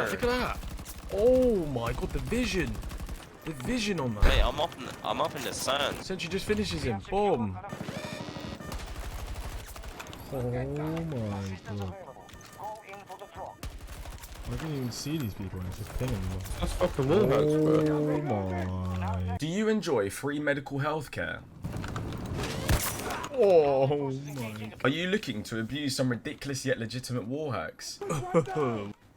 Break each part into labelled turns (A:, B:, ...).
A: that, look at that. Oh my god, the vision. The vision on that.
B: Hey, I'm up in the sun.
A: Sentry just finishes him. Boom. Oh my god. I didn't even see these people, I was just pinning them.
C: That's fucking Loadouts, bro.
A: Oh my. Do you enjoy free medical healthcare?
C: Oh my.
A: Are you looking to abuse some ridiculous yet legitimate war hacks?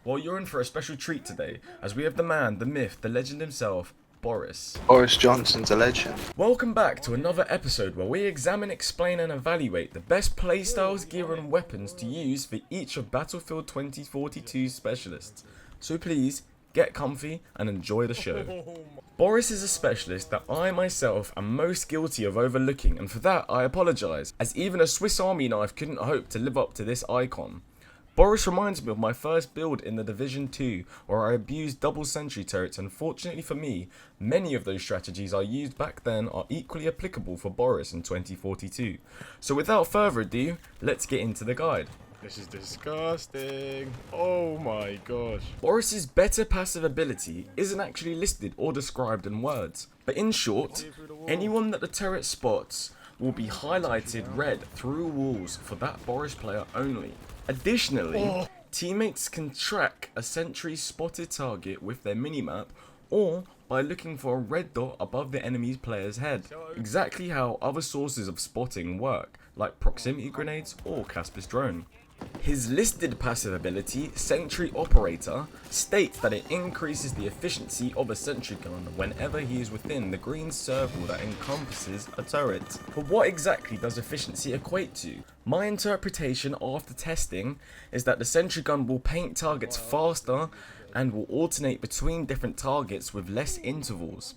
A: Well, you're in for a special treat today, as we have the man, the myth, the legend himself, Boris.
D: Boris Johnson's a legend.
A: Welcome back to another episode where we examine, explain and evaluate the best playstyles, gear and weapons to use for each of Battlefield 2042 specialists. So please, get comfy and enjoy the show. Boris is a specialist that I myself am most guilty of overlooking, and for that I apologise, as even a Swiss Army knife couldn't hope to live up to this icon. Boris reminds me of my first build in the Division 2, where I abused double sentry turrets, and fortunately for me, many of those strategies I used back then are equally applicable for Boris in 2042. So without further ado, let's get into the guide.
C: This is disgusting. Oh my gosh.
A: Boris's better passive ability isn't actually listed or described in words, but in short, anyone that the turret spots will be highlighted red through walls for that Boris player only. Additionally, teammates can track a sentry's spotted target with their minimap or by looking for a red dot above the enemy's player's head, exactly how other sources of spotting work, like proximity grenades or Casper's drone. His listed passive ability, Sentry Operator, states that it increases the efficiency of a sentry gun whenever he is within the green circle that encompasses a turret. But what exactly does efficiency equate to? My interpretation after testing is that the sentry gun will paint targets faster and will alternate between different targets with less intervals.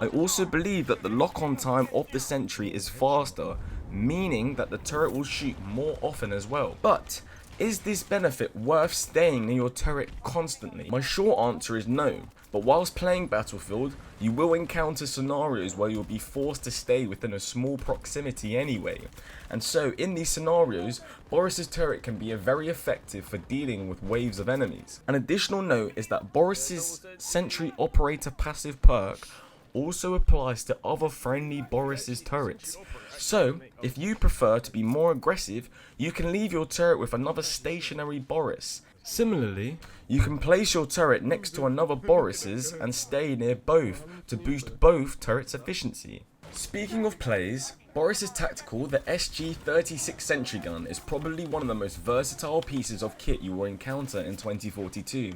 A: I also believe that the lock-on time of the sentry is faster, meaning that the turret will shoot more often as well. But is this benefit worth staying near your turret constantly? My short answer is no, but whilst playing Battlefield, you will encounter scenarios where you'll be forced to stay within a small proximity anyway. And so in these scenarios, Boris's turret can be very effective for dealing with waves of enemies. An additional note is that Boris's Sentry Operator passive perk also applies to other friendly Boris's turrets. So, if you prefer to be more aggressive, you can leave your turret with another stationary Boris. Similarly, you can place your turret next to another Boris's and stay near both to boost both turrets' efficiency. Speaking of plays, Boris's tactical, the SG-36 sentry gun, is probably one of the most versatile pieces of kit you will encounter in 2042.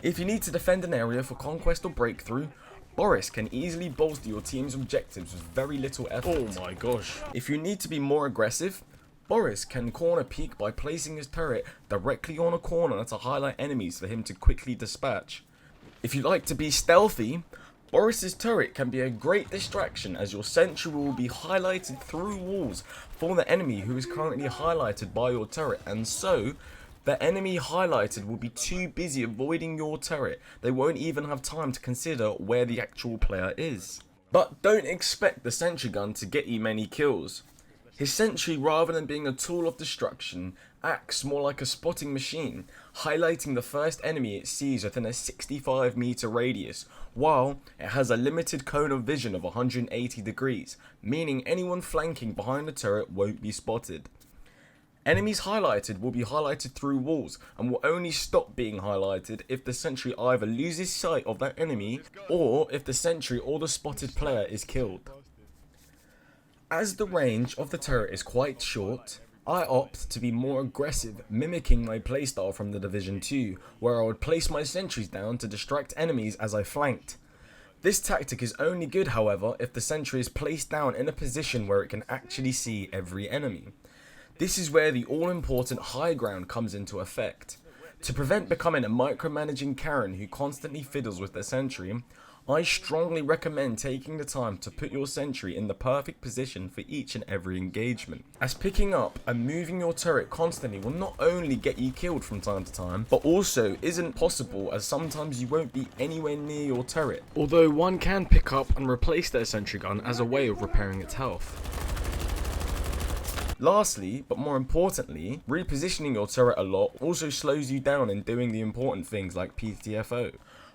A: If you need to defend an area for conquest or breakthrough, Boris can easily bolster your team's objectives with very little effort.
C: Oh my gosh.
A: If you need to be more aggressive, Boris can corner peek by placing his turret directly on a corner to highlight enemies for him to quickly dispatch. If you like to be stealthy, Boris's turret can be a great distraction, as your sentry will be highlighted through walls for the enemy who is currently highlighted by your turret, and so the enemy highlighted will be too busy avoiding your turret, they won't even have time to consider where the actual player is. But don't expect the sentry gun to get you many kills. His sentry, rather than being a tool of destruction, acts more like a spotting machine, highlighting the first enemy it sees within a 65 meter radius, while it has a limited cone of vision of 180 degrees, meaning anyone flanking behind the turret won't be spotted. Enemies highlighted will be highlighted through walls and will only stop being highlighted if the sentry either loses sight of that enemy or if the sentry or the spotted player is killed. As the range of the turret is quite short, I opt to be more aggressive, mimicking my playstyle from the Division 2, where I would place my sentries down to distract enemies as I flanked. This tactic is only good, however, if the sentry is placed down in a position where it can actually see every enemy. This is where the all-important high ground comes into effect. To prevent becoming a micromanaging Karen who constantly fiddles with their sentry, I strongly recommend taking the time to put your sentry in the perfect position for each and every engagement, as picking up and moving your turret constantly will not only get you killed from time to time, but also isn't possible, as sometimes you won't be anywhere near your turret, although one can pick up and replace their sentry gun as a way of repairing its health. Lastly, but more importantly, repositioning your turret a lot also slows you down in doing the important things like PTFO.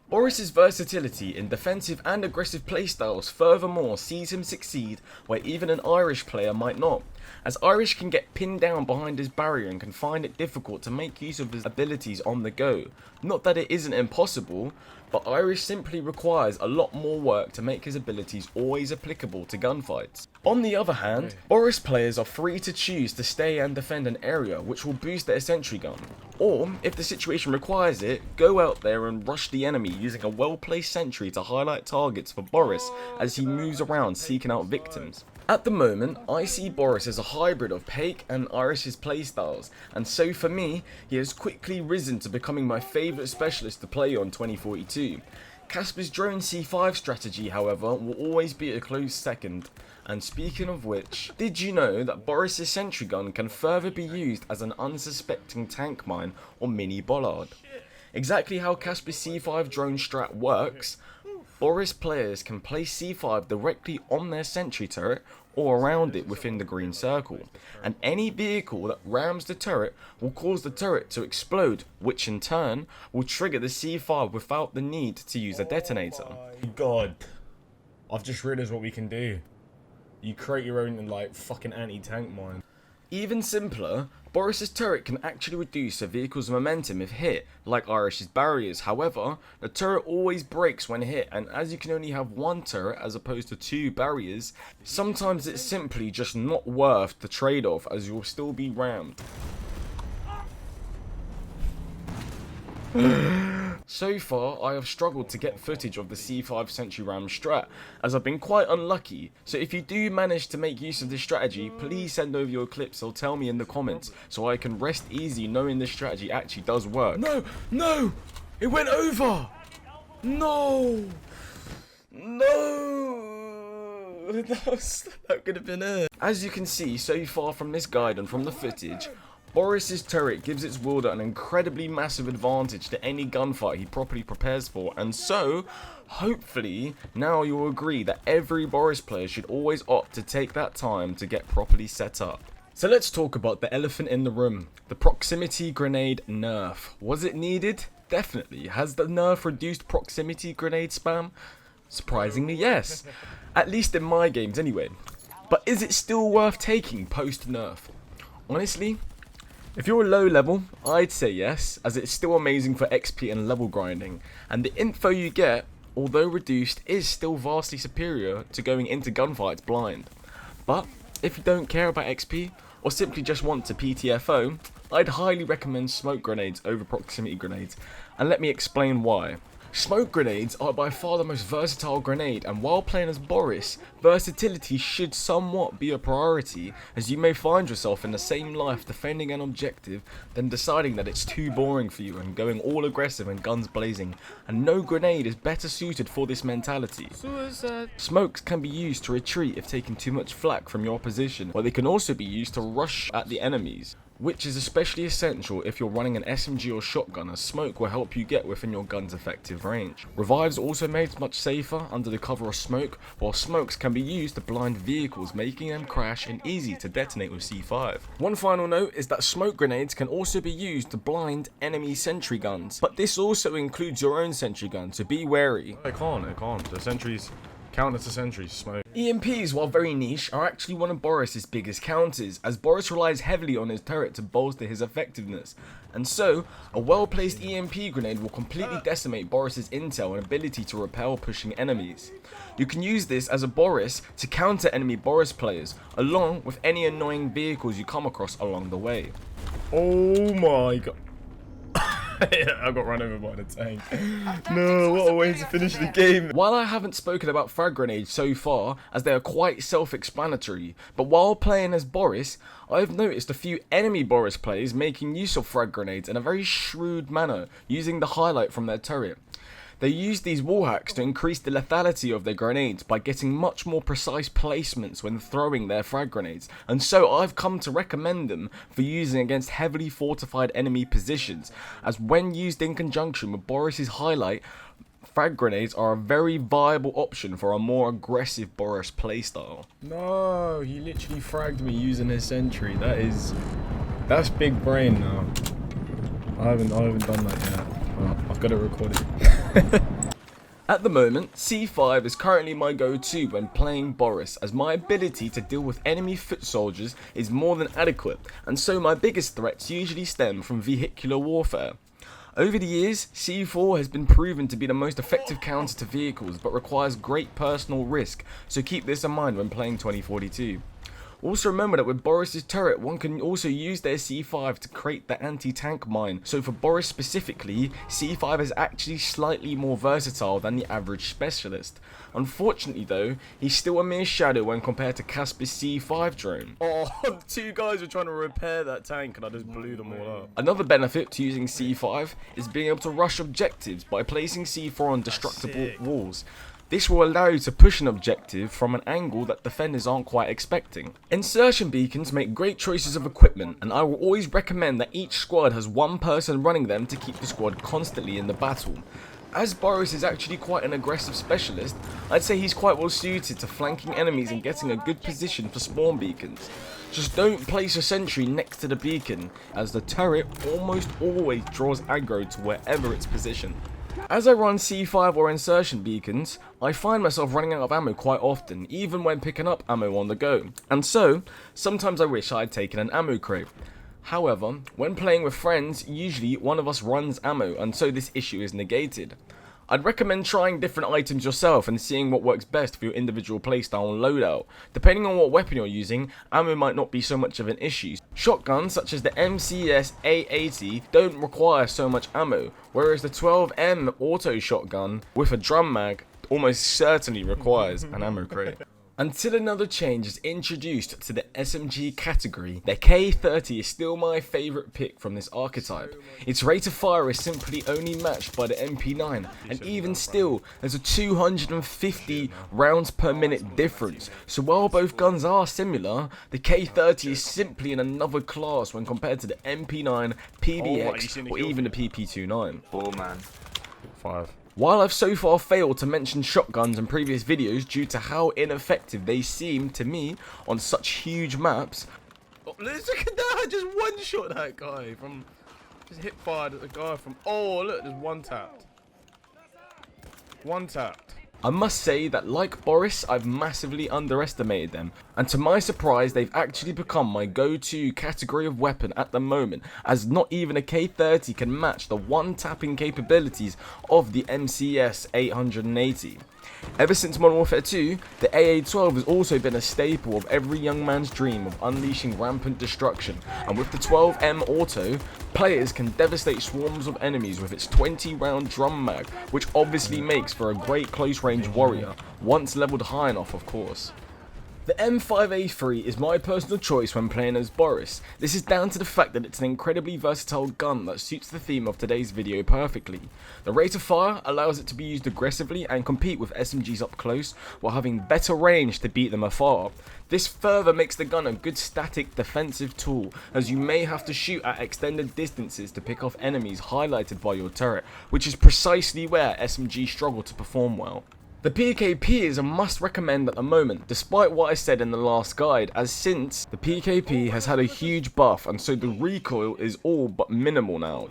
A: Boris's versatility in defensive and aggressive playstyles furthermore sees him succeed where even an Irish player might not, as Irish can get pinned down behind his barrier and can find it difficult to make use of his abilities on the go. Not that it isn't impossible, but Irish simply requires a lot more work to make his abilities always applicable to gunfights. On the other hand, Boris players are free to choose to stay and defend an area which will boost their sentry gun, or if the situation requires it, go out there and rush the enemy using a well-placed sentry to highlight targets for Boris as he moves around seeking out victims. At the moment, I see Boris as a hybrid of Paik and Irish's playstyles, and so for me, he has quickly risen to becoming my favourite specialist to play on 2042. Casper's drone C5 strategy, however, will always be a close second. And speaking of which, did you know that Boris's sentry gun can further be used as an unsuspecting tank mine or mini bollard? Exactly how Casper's C5 drone strat works, Boris players can place C5 directly on their sentry turret or around it within the green circle, and any vehicle that rams the turret will cause the turret to explode, which in turn will trigger the C5 without the need to use a detonator.
C: Oh my god. I've just realised what we can do. You create your own like fucking anti-tank mine.
A: Even simpler, Boris's turret can actually reduce a vehicle's momentum if hit, like Irish's barriers. However, the turret always breaks when hit, and as you can only have one turret as opposed to two barriers, sometimes it's simply just not worth the trade-off as you'll still be rammed. So far, I have struggled to get footage of the C5 Sentry Ram strat, as I've been quite unlucky, so if you do manage to make use of this strategy, please send over your clips or tell me in the comments, so I can rest easy knowing this strategy actually does work.
C: No! No! It went over! No!
A: No! That could have been it. As you can see so far from this guide and from the footage, Boris's turret gives its wielder an incredibly massive advantage to any gunfight he properly prepares for, and so, hopefully, now you'll agree that every Boris player should always opt to take that time to get properly set up. So let's talk about the elephant in the room, the proximity grenade nerf. Was it needed? Definitely. Has the nerf reduced proximity grenade spam? Surprisingly, yes. At least in my games anyway. But is it still worth taking post nerf? Honestly, if you're low level, I'd say yes, as it's still amazing for XP and level grinding, and the info you get, although reduced, is still vastly superior to going into gunfights blind. But if you don't care about XP, or simply just want to PTFO, I'd highly recommend smoke grenades over proximity grenades, and let me explain why. Smoke grenades are by far the most versatile grenade, and while playing as Boris, versatility should somewhat be a priority, as you may find yourself in the same life defending an objective, then deciding that it's too boring for you and going all aggressive and guns blazing, and no grenade is better suited for this mentality.
C: Suicide.
A: Smokes can be used to retreat if taking too much flak from your position, or they can also be used to rush at the enemies, which is especially essential if you're running an SMG or shotgun, as smoke will help you get within your gun's effective range. Revives also made much safer under the cover of smoke, while smokes can be used to blind vehicles, making them crash and easy to detonate with C5. One final note is that smoke grenades can also be used to blind enemy sentry guns, but this also includes your own sentry gun, so be wary.
C: It can't. The sentries count as a sentry, smoke.
A: EMPs, while very niche, are actually one of Boris's biggest counters, as Boris relies heavily on his turret to bolster his effectiveness, and so a well-placed EMP grenade will completely decimate Boris's intel and ability to repel pushing enemies. You can use this as a Boris to counter enemy Boris players, along with any annoying vehicles you come across along the way.
C: Oh my god. I got run over by the tank. No, what a way to finish the game.
A: While I haven't spoken about frag grenades so far, as they are quite self-explanatory, but while playing as Boris, I've noticed a few enemy Boris players making use of frag grenades in a very shrewd manner, using the highlight from their turret. They use these wall hacks to increase the lethality of their grenades by getting much more precise placements when throwing their frag grenades, and so I've come to recommend them for using against heavily fortified enemy positions, as when used in conjunction with Boris's highlight, frag grenades are a very viable option for a more aggressive Boris playstyle.
C: No, he literally fragged me using his Sentry. That's big brain now. I haven't done that yet. Oh, I've got it recorded.
A: At the moment, C5 is currently my go-to when playing Boris, as my ability to deal with enemy foot soldiers is more than adequate, and so my biggest threats usually stem from vehicular warfare. Over the years, C4 has been proven to be the most effective counter to vehicles, but requires great personal risk, so keep this in mind when playing 2042. Also remember that with Boris's turret, one can also use their C5 to create the anti-tank mine, so for Boris specifically, C5 is actually slightly more versatile than the average specialist. Unfortunately though, he's still a mere shadow when compared to Casper's C5 drone.
C: Oh, 2 guys were trying to repair that tank and I just blew them all up.
A: Another benefit to using C5 is being able to rush objectives by placing C4 on destructible walls. This will allow you to push an objective from an angle that defenders aren't quite expecting. Insertion beacons make great choices of equipment, and I will always recommend that each squad has one person running them to keep the squad constantly in the battle. As Boris is actually quite an aggressive specialist, I'd say he's quite well suited to flanking enemies and getting a good position for spawn beacons. Just don't place a sentry next to the beacon, as the turret almost always draws aggro to wherever it's positioned. As I run C5 or insertion beacons, I find myself running out of ammo quite often, even when picking up ammo on the go, and so, sometimes I wish I had taken an ammo crate. However, when playing with friends, usually one of us runs ammo, and so this issue is negated. I'd recommend trying different items yourself and seeing what works best for your individual playstyle and loadout. Depending on what weapon you're using, ammo might not be so much of an issue. Shotguns such as the MCS A80 don't require so much ammo, whereas the 12M auto shotgun with a drum mag almost certainly requires an ammo crate. Until another change is introduced to the SMG category, the K30 is still my favourite pick from this archetype. Its rate of fire is simply only matched by the MP9, and even still, there's a 250 rounds per minute difference. So while both guns are similar, the K30 is simply in another class when compared to the MP9, PDX, or even the PP29.
B: 4 man.
C: 5.
A: While I've so far failed to mention shotguns in previous videos due to how ineffective they seem to me on such huge maps,
C: Oh, let's look at that! I just one-shot that guy from... Just hit fired at the guy from... Oh, look, there's one tapped. One tapped.
A: I must say that like Boris, I've massively underestimated them, and to my surprise they've actually become my go-to category of weapon at the moment, as not even a K30 can match the one-tapping capabilities of the MCS 880. Ever since Modern Warfare 2, the AA-12 has also been a staple of every young man's dream of unleashing rampant destruction, and with the 12M Auto, players can devastate swarms of enemies with its 20-round drum mag, which obviously makes for a great close-range warrior, once leveled high enough of course. The M5A3 is my personal choice when playing as Boris. This is down to the fact that it's an incredibly versatile gun that suits the theme of today's video perfectly. The rate of fire allows it to be used aggressively and compete with SMGs up close, while having better range to beat them afar. This further makes the gun a good static defensive tool, as you may have to shoot at extended distances to pick off enemies highlighted by your turret, which is precisely where SMGs struggle to perform well. The PKP is a must recommend at the moment, despite what I said in the last guide, as since the PKP has had a huge buff and so the recoil is all but minimal now.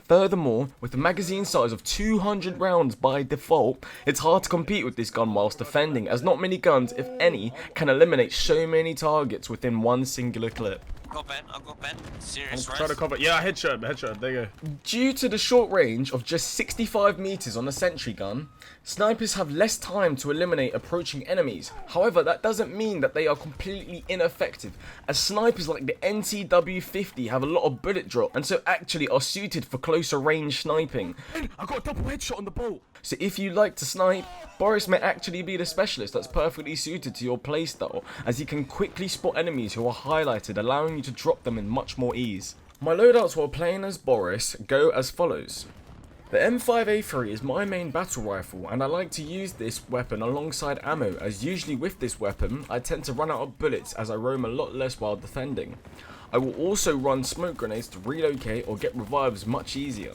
A: Furthermore, with the magazine size of 200 rounds by default, it's hard to compete with this gun whilst defending, as not many guns, if any, can eliminate so many targets within one singular clip.
B: I'll go Ben. Serious,
C: Try to cover. Yeah, headshot. There you go.
A: Due to the short range of just 65 meters on the Sentry gun, snipers have less time to eliminate approaching enemies. However, that doesn't mean that they are completely ineffective, as snipers like the NTW50 have a lot of bullet drop and so actually are suited for closer range sniping.
C: I got a double headshot on the bolt.
A: So if you like to snipe, Boris may actually be the specialist that's perfectly suited to your playstyle, as he can quickly spot enemies who are highlighted, allowing you to drop them in much more ease. My loadouts while playing as Boris go as follows. The M5A3 is my main battle rifle, and I like to use this weapon alongside ammo, as usually with this weapon I tend to run out of bullets as I roam a lot less while defending. I will also run smoke grenades to relocate or get revives much easier.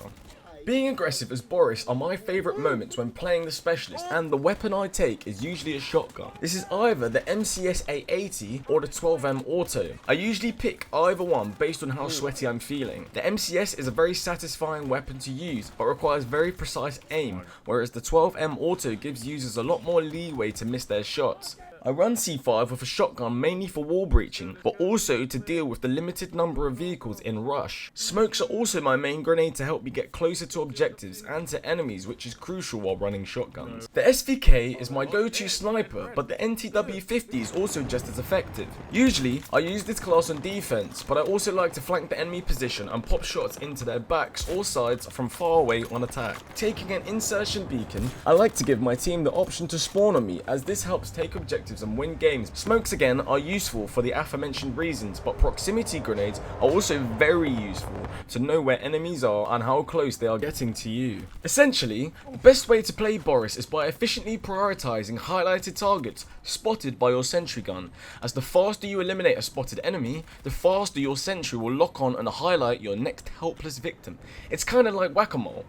A: Being aggressive as Boris are my favourite moments when playing the specialist, and the weapon I take is usually a shotgun. This is either the MCS A80 or the 12M Auto. I usually pick either one based on how sweaty I'm feeling. The MCS is a very satisfying weapon to use, but requires very precise aim, whereas the 12M Auto gives users a lot more leeway to miss their shots. I run C5 with a shotgun mainly for wall breaching, but also to deal with the limited number of vehicles in rush. Smokes are also my main grenade to help me get closer to objectives and to enemies, which is crucial while running shotguns. The SVK is my go-to sniper, but the NTW50 is also just as effective. Usually, I use this class on defense, but I also like to flank the enemy position and pop shots into their backs or sides from far away on attack. Taking an insertion beacon, I like to give my team the option to spawn on me, as this helps take objectives and win games. Smokes again are useful for the aforementioned reasons, but proximity grenades are also very useful to know where enemies are and how close they are getting to you. Essentially, the best way to play Boris is by efficiently prioritizing highlighted targets spotted by your sentry gun, as the faster you eliminate a spotted enemy, the faster your sentry will lock on and highlight your next helpless victim. It's kind of like whack-a-mole.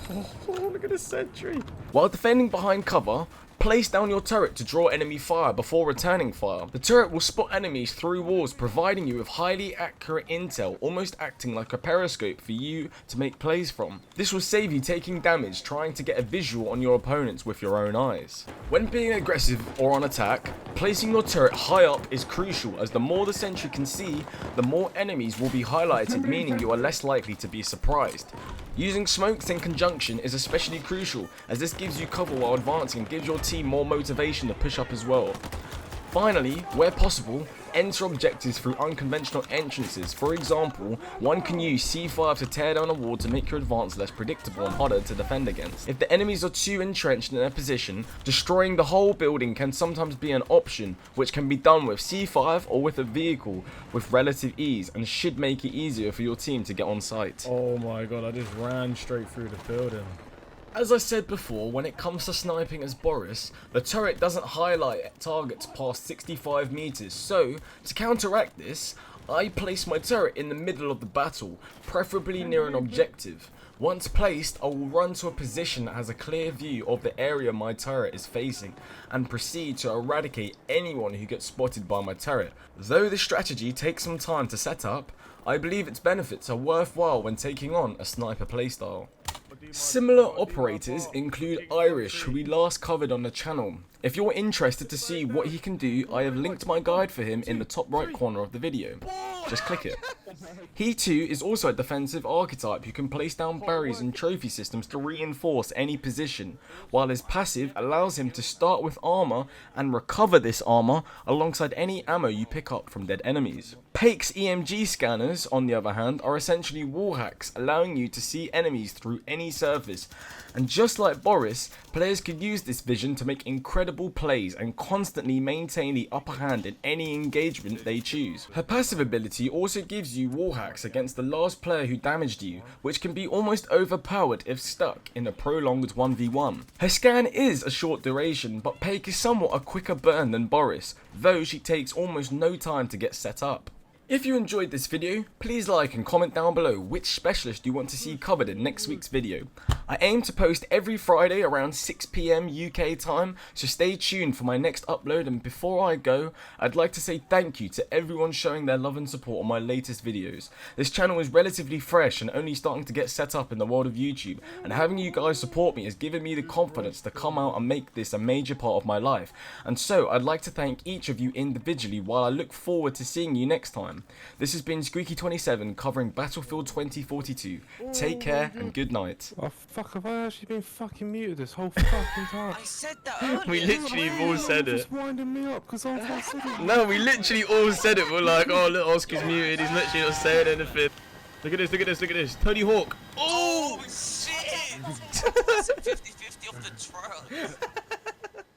A: Oh, look at the sentry. While defending behind cover, place down your turret to draw enemy fire before returning fire. The turret will spot enemies through walls, providing you with highly accurate intel, almost acting like a periscope for you to make plays from. This will save you taking damage trying to get a visual on your opponents with your own eyes. When being aggressive or on attack, placing your turret high up is crucial, as the more the sentry can see, the more enemies will be highlighted, meaning you are less likely to be surprised. Using smokes in conjunction is especially crucial, as this gives you cover while advancing and gives your team more motivation to push up as well. Finally, where possible, enter objectives through unconventional entrances. For example, one can use C5 to tear down a wall to make your advance less predictable and harder to defend against. If the enemies are too entrenched in their position, destroying the whole building can sometimes be an option, which can be done with C5 or with a vehicle with relative ease, and should make it easier for your team to get on site.
C: Oh my god, I just ran straight through the building.
A: As I said before, when it comes to sniping as Boris, the turret doesn't highlight targets past 65 meters, so to counteract this, I place my turret in the middle of the battle, preferably near an objective. Once placed, I will run to a position that has a clear view of the area my turret is facing, and proceed to eradicate anyone who gets spotted by my turret. Though this strategy takes some time to set up, I believe its benefits are worthwhile when taking on a sniper playstyle. Similar operators include Irish, who we last covered on the channel. If you're interested to see what he can do, I have linked my guide for him in the top right corner of the video. Just click it. He too is also a defensive archetype who can place down barriers and trophy systems to reinforce any position, while his passive allows him to start with armor and recover this armor alongside any ammo you pick up from dead enemies. Paik's EMG scanners, on the other hand, are essentially wall hacks, allowing you to see enemies through any surface. And just like Boris, players could use this vision to make incredible plays and constantly maintain the upper hand in any engagement they choose. Her passive ability also gives you wall hacks against the last player who damaged you, which can be almost overpowered if stuck in a prolonged 1v1. Her scan is a short duration, but Paik is somewhat a quicker burn than Boris, though she takes almost no time to get set up. If you enjoyed this video, please like and comment down below which specialist you want to see covered in next week's video. I aim to post every Friday around 6 PM UK time, so stay tuned for my next upload, and before I go, I'd like to say thank you to everyone showing their love and support on my latest videos. This channel is relatively fresh and only starting to get set up in the world of YouTube, and having you guys support me has given me the confidence to come out and make this a major part of my life. And so I'd like to thank each of you individually, while I look forward to seeing you next time. This has been Squeaky27 covering Battlefield 2042. Take care and good night.
D: Oh fuck, have I actually been fucking muted this whole fucking time?
B: I said that earlier.
A: We literally all said it.
D: Just winding me up because I said it.
A: No, we literally all said it. We're like, oh look, Oscar's muted, he's literally not saying anything. Look at this, look at this, look at this. Tony Hawk.
B: Oh shit! That's a 50-50 off the trial.